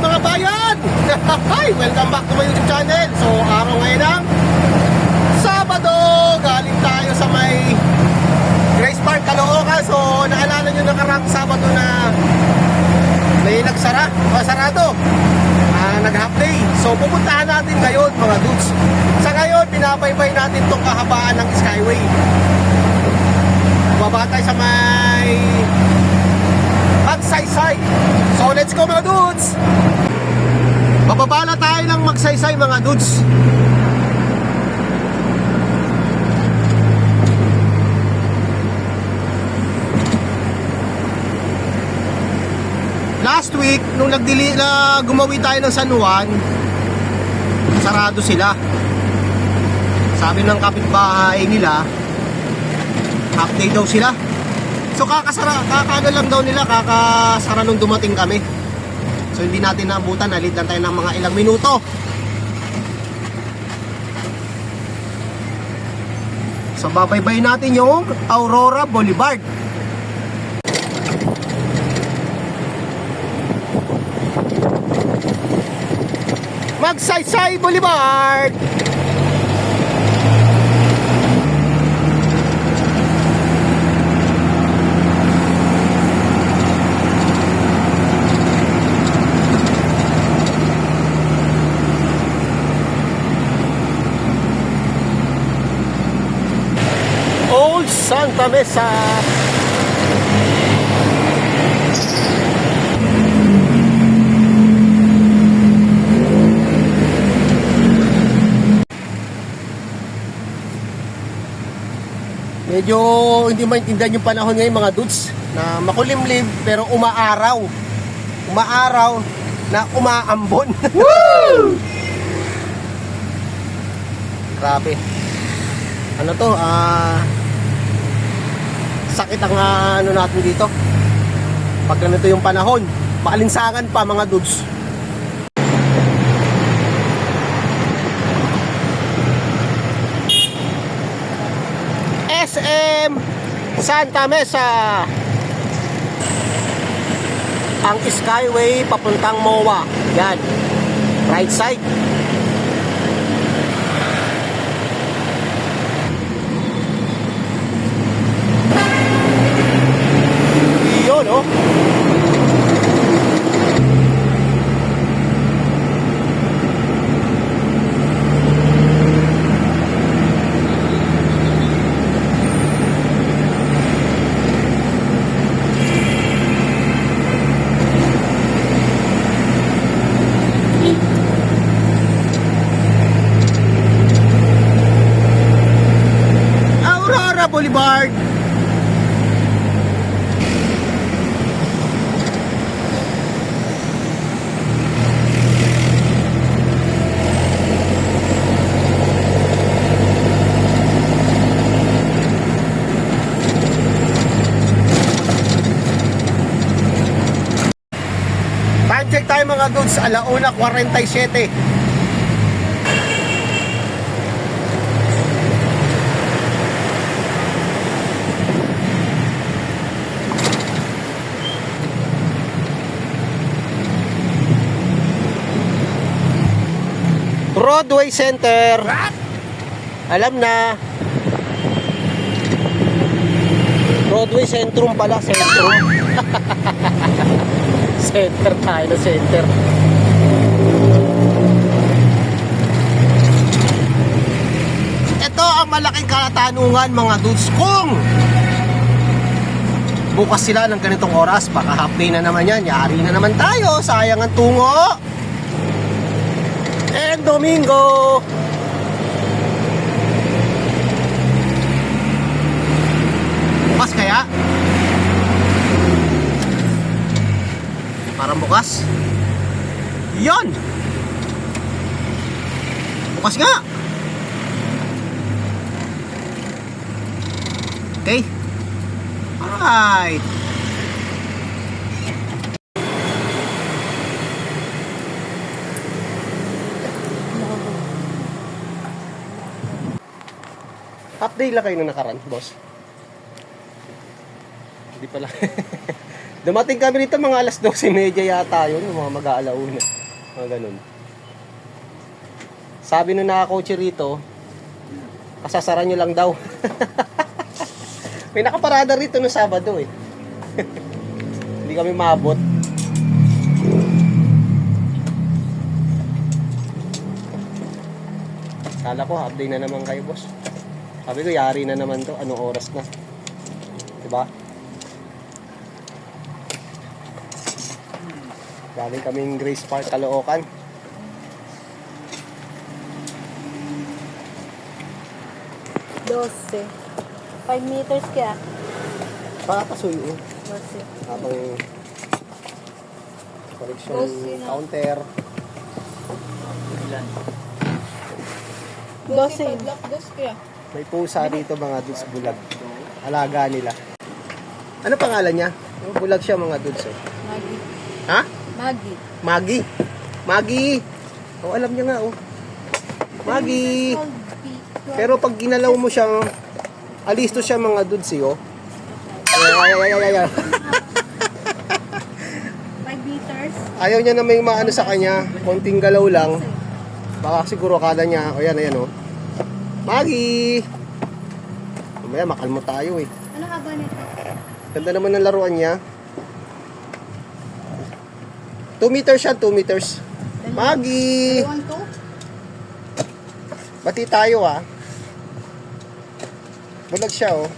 mga bayan! Hi! Welcome back to my YouTube channel. So, araw ngayon ng Sabado. Galing tayo sa may Grace Park, Caloocan. So, naalala nyo nakarang Sabado na may nagsara o sarado. Nag-half day. So, pupuntahan natin ngayon mga dudes. Sa ngayon, pinabaybay natin itong kahabaan ng Skyway. Baba tayo sa may Magsaysay. So let's go mga dudes. Bababa na tayo ng Magsaysay mga dudes. Last week nung gumawi tayo ng San Juan, sarado sila. Sabi ng kapitbahay nila, half day daw sila. So kakano lang daw nila, kakasara nung dumating kami. So hindi natin naabutan, nalit lang tayo ng mga ilang minuto. So babaybay natin yung Aurora Boulevard. Magsaysay Boulevard. Santa Mesa. Medyo hindi maintindihan yung panahon ngayon mga dudes, na makulimlim pero umaaraw. Umaaraw na umaambon. Woo! Grabe. Ano to? Sakit ang ano natin dito pag ganito yung panahon. Maalinsangan pa mga dudes. SM Santa Mesa. Ang Skyway papuntang MOA. Yan, right side. No? Aurora Boulevard. Check tayo mga dudes, 1:47. Broadway Center. Alam na. Broadway Centrum pala, Centrum. Center tayo na center. Ito ang malaking katanungan mga dudes, kung bukas sila ng ganitong oras, baka half day na naman yan, yari na naman tayo, sayang ang tungo. And Domingo. Bukas kaya? Parang bukas. Yon. Bukas nga. Okay. Alright. Update lang kayo nung nakaraan, boss. Hindi pala. Dumating kami rito mga alas 12:30 yata yun, mga mag-aalauna. Mga ganun. Sabi nung nakakotse rito, kasasara nyo lang daw. May nakaparada rito no Sabado eh. Hindi kami maabot. Kala ko half day na naman kayo, boss. Sabi ko, yari na naman to. Anong oras na? Diba? Galing kaming Grace Park, Caloocan. Dose. 5 meters kaya. Pakakasuyo. Dose. Habang correction Dose na. counter. Dose. Dose kaya. May pusa dito mga dudes bulag. Alaga nila. Ano pangalan niya? Bulag siya mga dudes eh. Maggie. Ha? Maggie. Maggie. Maggie. Oh, alam niya nga oh. Maggie. Pero pag ginalaw mo siyang alisto siya mga dudes eh oh. Ay. 5 meters. Ayaw niya na may maano sa kanya. Konting galaw lang. Baka siguro akala niya, o yan, ayan o. Maggie! Mamaya makalmo tayo eh. Ano haba nito? Ganda naman ng laruan niya. 2 meters siya, 2 meters. Maggie! Dalawang to? Bati tayo ah. Bulag siya oh.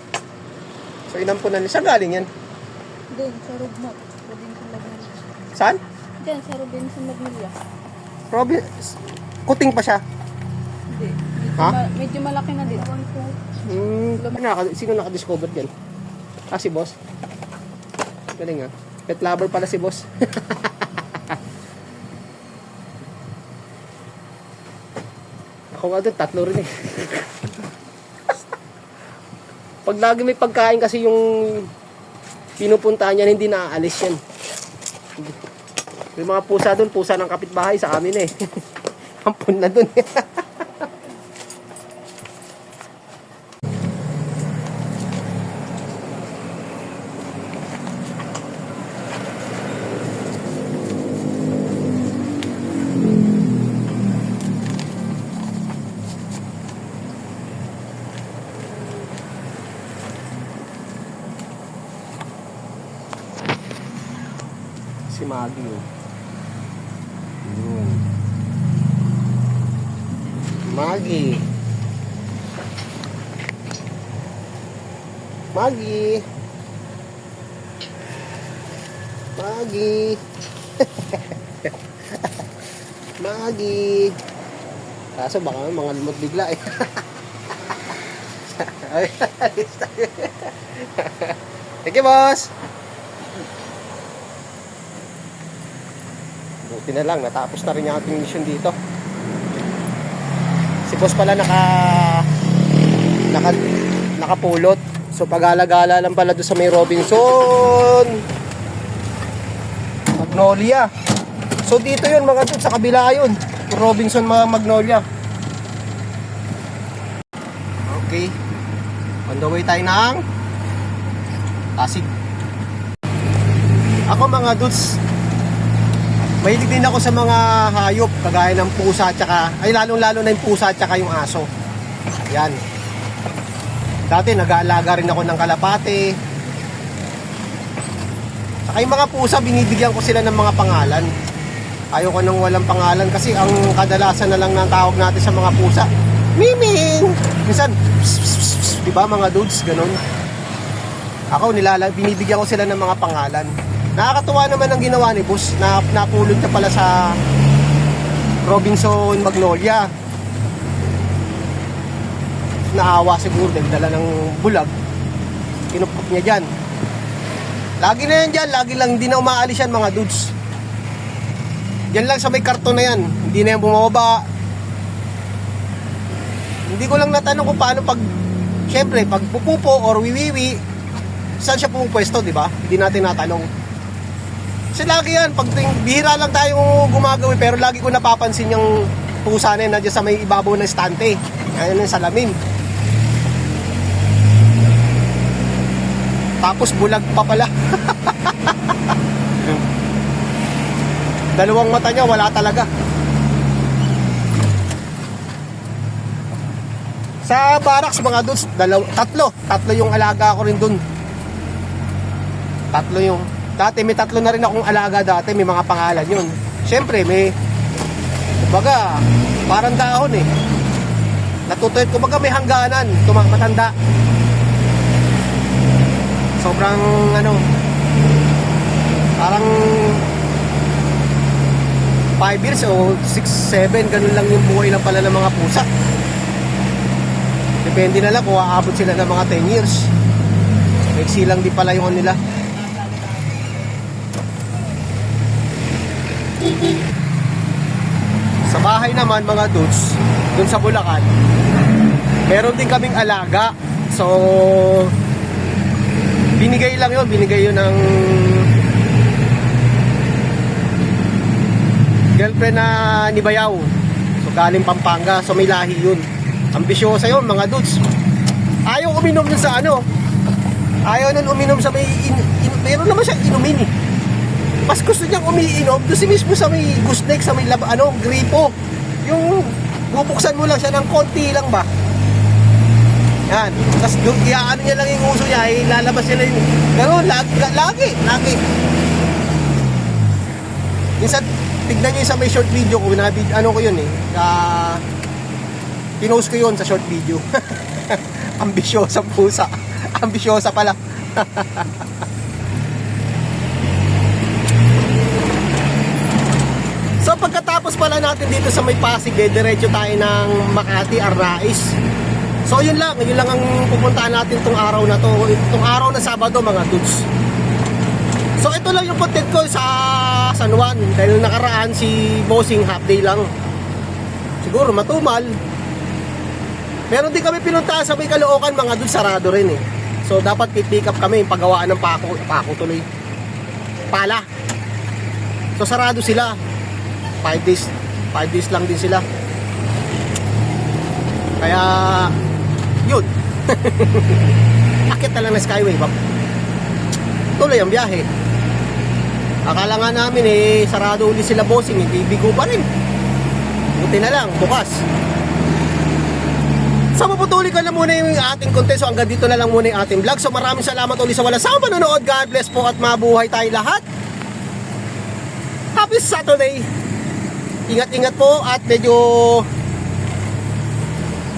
So inampunan niya. Saan galing yan? Doon, sa Rugmot. Robinson Magnolia. Saan? Diyan, sa Robinson Magnolia. Robin. Kuting pa siya. Hindi. Ha? Medyo malaki na din. Sino nakadiscover dyan? Ah, si boss. Galing ah. Pet lover pala si boss. Ako nga doon, 3 rin eh. Pag lagi may pagkain kasi yung pinupuntahan niyan, hindi naaalis yan. Yung mga pusa doon, pusa ng kapitbahay sa amin eh. Ampun na doon. Si Maggie oh. Yun. Maggie. Maggie. Maggie. Maggie. Kaso baka mga lumot bigla eh. Thank you, boss. Buti na lang, natapos na rin yung ating mission dito. Si boss pala nakapulot. So pag-alagala lang pala doon sa may Robinson Magnolia. So dito yun mga doon, sa kabila yun. Robinson Magnolia. Okay. On the way tayo ng Pasig. Ako mga dudes, mahilig din ako sa mga hayop, kagaya ng pusa tsaka, ay lalong-lalo na yung pusa tsaka yung aso. Yan. Dati nag-aalaga rin ako ng kalapate. Saka yung mga pusa, binibigyan ko sila ng mga pangalan. Ayoko nang walang pangalan kasi ang kadalasan na lang ng tawag natin sa mga pusa, Miming! Minsan, diba mga dudes, ganun. Ako, binibigyan ko sila ng mga pangalan. Nakakatuwa naman ang ginawa ni boss na napulot niya pala sa Robinson Magnolia. Naawa siguro dahil dala ng bulag. Kinupot niya dyan. Lagi na yan dyan, lagi lang, hindi na umaalis yan mga dudes. Diyan lang sa may karton na yan, hindi na yan bumababa. Hindi ko lang natanong kung paano pag, syempre, pag pupupo or wiwiwi, saan siya pumupwesto, di ba? Hindi natin natanong. Kasi lagi yan, pag bihira lang tayo gumagawin, pero lagi ko napapansin yung pusa na yun, nandiyan sa may ibabaw ng estante. Ayan yung salamin. Tapos bulag pa pala. Dalawang mata niya, wala talaga. Sa barracks mga dudes, tatlo yung alaga ko rin dun. Tatlo yung, dati may tatlo na rin akong alaga dati, may mga pangalan yun. Siyempre, may, kumbaga, parang dahon eh. Natutuyot, kumbaga may hangganan, matanda. Sobrang, parang 5 years o 6, 7, ganun lang yung buhay lang pala ng mga pusa. Depende na lang kung aabot sila ng mga 10 years. Maiksi lang di pala yung nila. Sa bahay naman mga dudes, dun sa Bulacan, meron din kaming alaga. So, binigay yun ng girlfriend na ni Bayaw. So, galing Pampanga. So, may lahi yun. Ambisyosa yun mga dudes. Ayaw uminom dun sa ayaw nun uminom sa may meron naman siyang inumin eh. Mas gusto niyang umiinom doon mismo sa may gooseneck, sa may gripo. Yung bubuksan mo lang siya ng konti lang ba. Yan. Tapos iaano niya lang yung uso niya, lalabas niya lang yung gano'n, lagi. Minsan, tignan niyo sa may short video ko, ko yun eh. Pinost ko yun sa short video. Ambisyosa pusa. Ambisyosa pala. So pagkatapos pala natin dito sa may Pasig, diretso tayo ng Makati, Arrais. So yun lang ang pupuntahan natin tong araw na to. Itong araw na Sabado mga dudes. So ito lang yung content ko sa San Juan. Dahil nakaraan si Bossing half day lang. Siguro matumal. Meron din kami pinuntahan sa may Caloocan mga dudes, sarado rin eh. So dapat pick up kami yung paggawaan ng pako tuloy. Pala. So sarado sila. 5 days lang din sila. Kaya yun. Akit na lang na Skyway. Tuloy ang biyahe. Akala nga namin sarado ulit sila Bossing, hindi bigo pa rin. Buti na lang, bukas. So maputuloy ko na muna yung ating content. So hanggang dito na lang muna yung ating vlog. So maraming salamat ulit sa walang sawang panonood. God bless po at mabuhay tayo lahat. Happy Saturday. Ingat-ingat po at medyo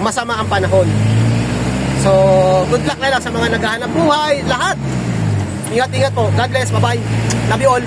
masama ang panahon. So good luck na lang sa mga naghahanap buhay. Lahat. Ingat-ingat po. God bless. Bye-bye. Love you all.